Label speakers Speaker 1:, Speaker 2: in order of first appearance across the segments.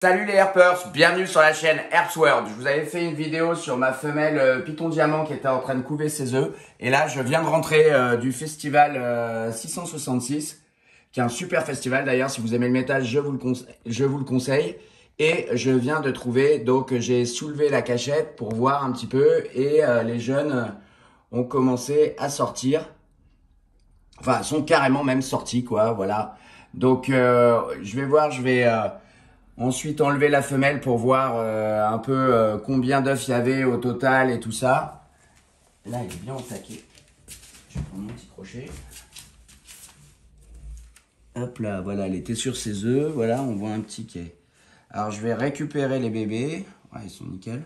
Speaker 1: Salut les Herpers, bienvenue sur la chaîne Herps World. Je vous avais fait une vidéo sur ma femelle Python Diamant qui était en train de couver ses œufs. Et là, je viens de rentrer du festival 666, qui est un super festival d'ailleurs. Si vous aimez le métal, je vous le conseille. Et je viens de trouver, donc j'ai soulevé la cachette pour voir un petit peu. Et les jeunes ont commencé à sortir. Enfin, sont carrément même sortis, quoi, voilà. Donc, je vais voir, ensuite, enlever la femelle pour voir un peu combien d'œufs il y avait au total et tout ça. Là, il est bien au taquet. Je vais prendre mon petit crochet. Hop là, voilà, elle était sur ses œufs. Voilà, on voit un petit quai. Alors, je vais récupérer les bébés. Ouais, ils sont nickel.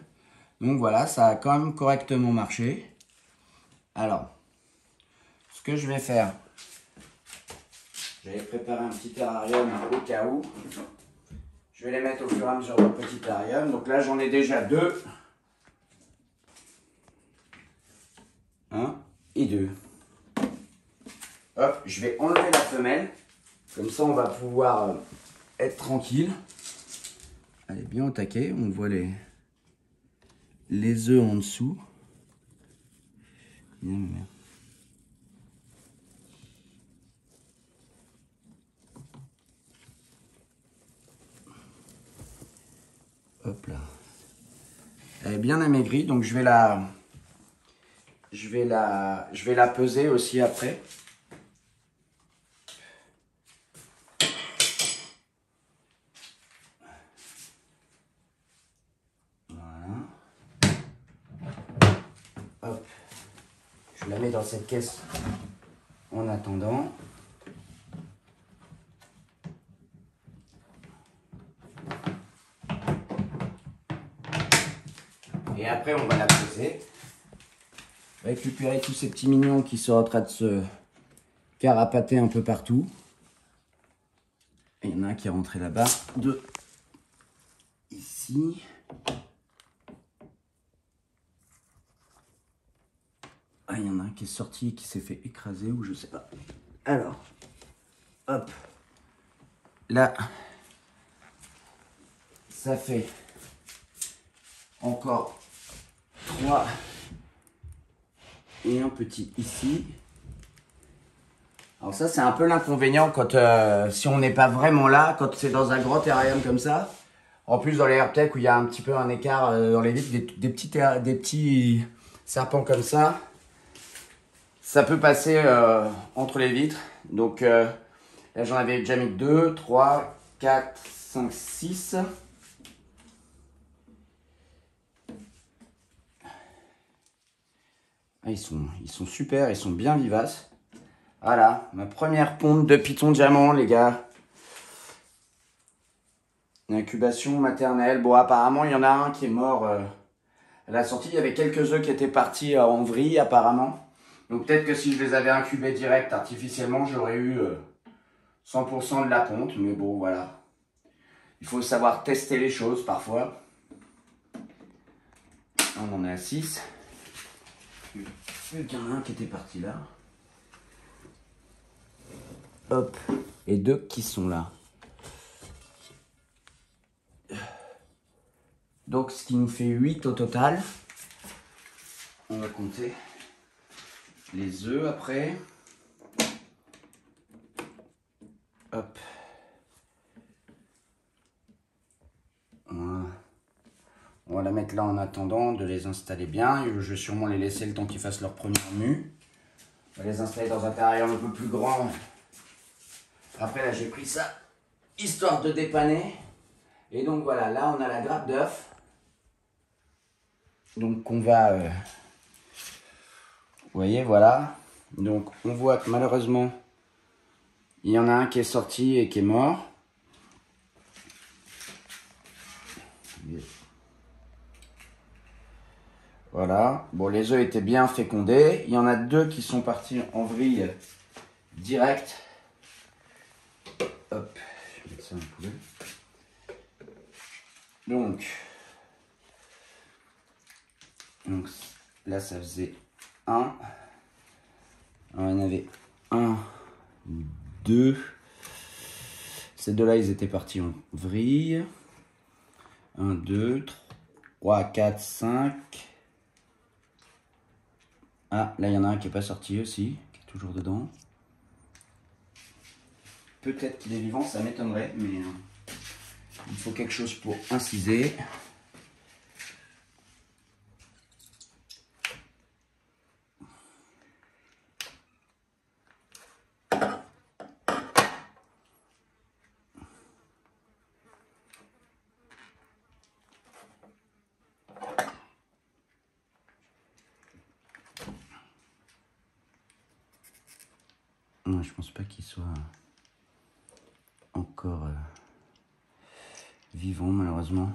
Speaker 1: Donc voilà, ça a quand même correctement marché. Alors, ce que je vais faire, j'avais préparé un petit terrarium au cas où. Je vais les mettre au fur et à mesure dans le petit terrarium. Donc là, j'en ai déjà 2. 1 et 2. Hop, je vais enlever la femelle. Comme ça, on va pouvoir être tranquille. Elle est bien au taquet. On voit les œufs en dessous. Hop là. Elle est bien amaigrie, donc je vais la peser aussi après. Voilà. Hop. Je la mets dans cette caisse en attendant. Et après, on va la peser. Récupérer tous ces petits mignons qui sont en train de se carapater un peu partout. Et il y en a un qui est rentré là-bas. 2 ici. Ah, il y en a un qui est sorti et qui s'est fait écraser ou je sais pas. Alors, hop. Là, ça fait encore 3 et un petit ici. Alors ça, c'est un peu l'inconvénient quand si on n'est pas vraiment là, quand c'est dans un grand terrarium comme ça. En plus, dans les Herptech où il y a un petit peu un écart dans les vitres, des petits serpents comme ça, ça peut passer entre les vitres. Donc là, j'en avais déjà mis 2, 3, 4, 5, 6. Ah, ils sont super, ils sont bien vivaces. Voilà, ma première ponte de Python Diamant, les gars. Une incubation maternelle. Bon, apparemment, il y en a un qui est mort à la sortie. Il y avait quelques œufs qui étaient partis en vrille, apparemment. Donc, peut-être que si je les avais incubés direct, artificiellement, j'aurais eu 100% de la ponte. Mais bon, voilà. Il faut savoir tester les choses, parfois. On en est à 6. Il y en a un qui était parti là. Hop. Et 2 qui sont là. Donc, ce qui nous fait 8 au total. On va compter les œufs après. Hop. Voilà. On va la mettre là en attendant de les installer bien. Je vais sûrement les laisser le temps qu'ils fassent leur première mue. On va les installer dans un terrarium un peu plus grand. Après, là, j'ai pris ça, histoire de dépanner. Et donc, voilà, là, on a la grappe d'œuf. Donc, on va... vous voyez, voilà. Donc, on voit que malheureusement, il y en a un qui est sorti et qui est mort. Voilà. Bon, les œufs étaient bien fécondés. Il y en a 2 qui sont partis en vrille direct. Hop. Je vais mettre ça un peu. Donc, là, ça faisait 1. On en avait 1, 2. Ces 2-là, ils étaient partis en vrille. 1, 2, 3, 4, 5. Ah, là, il y en a un qui n'est pas sorti aussi, qui est toujours dedans. Peut-être qu'il est vivant, ça m'étonnerait, mais il faut quelque chose pour inciser. Non, je pense pas qu'il soit encore vivant, malheureusement.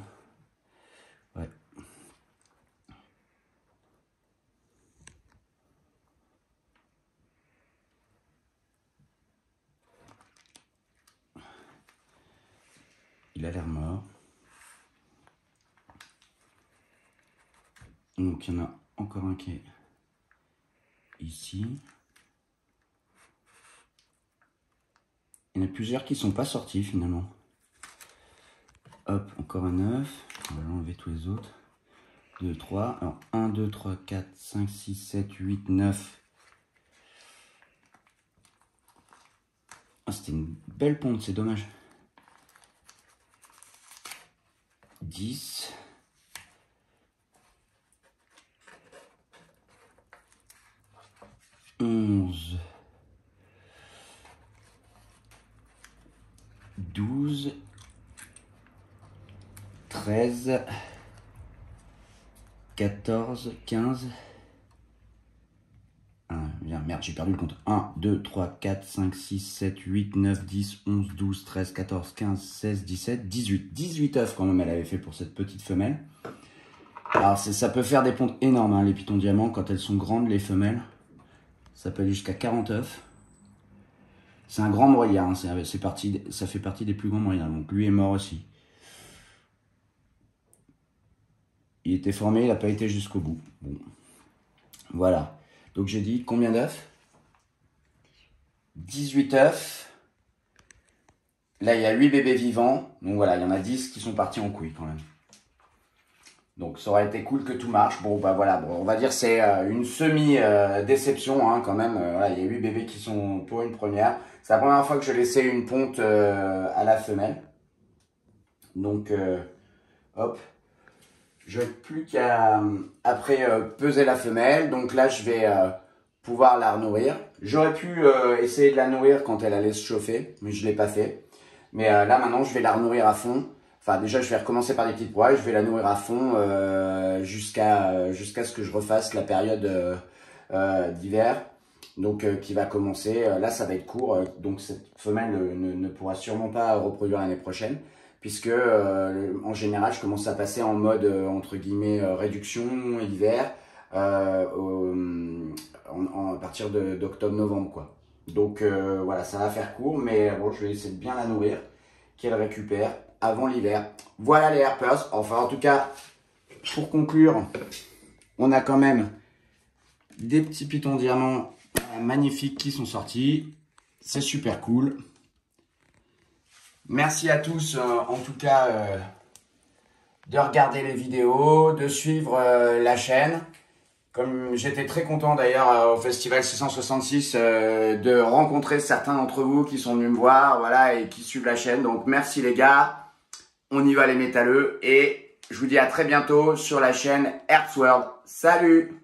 Speaker 1: Ouais. Il a l'air mort. Donc il y en a encore un qui est ici. Il y en a plusieurs qui ne sont pas sortis finalement. Hop, encore un œuf. On va l'enlever tous les autres. 2, 3. Alors 1, 2, 3, 4, 5, 6, 7, 8, 9. Ah, c'était une belle ponte, c'est dommage. 10. 11. 12. 13. 14. 15. Merde, j'ai perdu le compte. 1, 2, 3, 4, 5, 6, 7, 8, 9, 10, 11, 12, 13, 14, 15, 16, 17, 18. 18 œufs quand même elle avait fait pour cette petite femelle. Alors ça peut faire des pontes énormes, hein, les pitons diamants, quand elles sont grandes, les femelles. Ça peut aller jusqu'à 40 œufs. C'est un grand broyat, hein, ça fait partie des plus grands broyats. Donc lui est mort aussi. Il était formé, il n'a pas été jusqu'au bout. Bon. Voilà. Donc j'ai dit combien d'œufs? 18 œufs. Là, il y a 8 bébés vivants. Donc voilà, il y en a 10 qui sont partis en couille quand même. Donc ça aurait été cool que tout marche. Bon, bah voilà, bon, on va dire c'est une semi-déception hein, quand même. Voilà, il y a 8 bébés qui sont pour une première. C'est la première fois que je laissais une ponte à la femelle. Donc, hop. Je n'ai plus qu'à, après, peser la femelle. Donc là, je vais pouvoir la renourrir. J'aurais pu essayer de la nourrir quand elle allait se chauffer, mais je ne l'ai pas fait. Mais là, maintenant, je vais la renourrir à fond. Enfin, déjà, je vais recommencer par des petites pois. Je vais la nourrir à fond jusqu'à ce que je refasse la période d'hiver. Donc, qui va commencer. Là, ça va être court. Donc, cette femelle ne pourra sûrement pas reproduire l'année prochaine. Puisque, en général, je commence à passer en mode, entre guillemets, réduction hiver. À partir d'octobre-novembre, quoi. Donc, voilà, ça va faire court. Mais bon, je vais essayer de bien la nourrir. Qu'elle récupère avant l'hiver. Voilà les Herpers. Enfin, en tout cas, pour conclure, on a quand même des petits pitons diamants magnifiques qui sont sortis. C'est super cool. Merci à tous, en tout cas, de regarder les vidéos, de suivre la chaîne. Comme j'étais très content d'ailleurs au Festival 666 de rencontrer certains d'entre vous qui sont venus me voir, voilà, et qui suivent la chaîne. Donc merci les gars, on y va les métalleux et je vous dis à très bientôt sur la chaîne Herbsworld. Salut!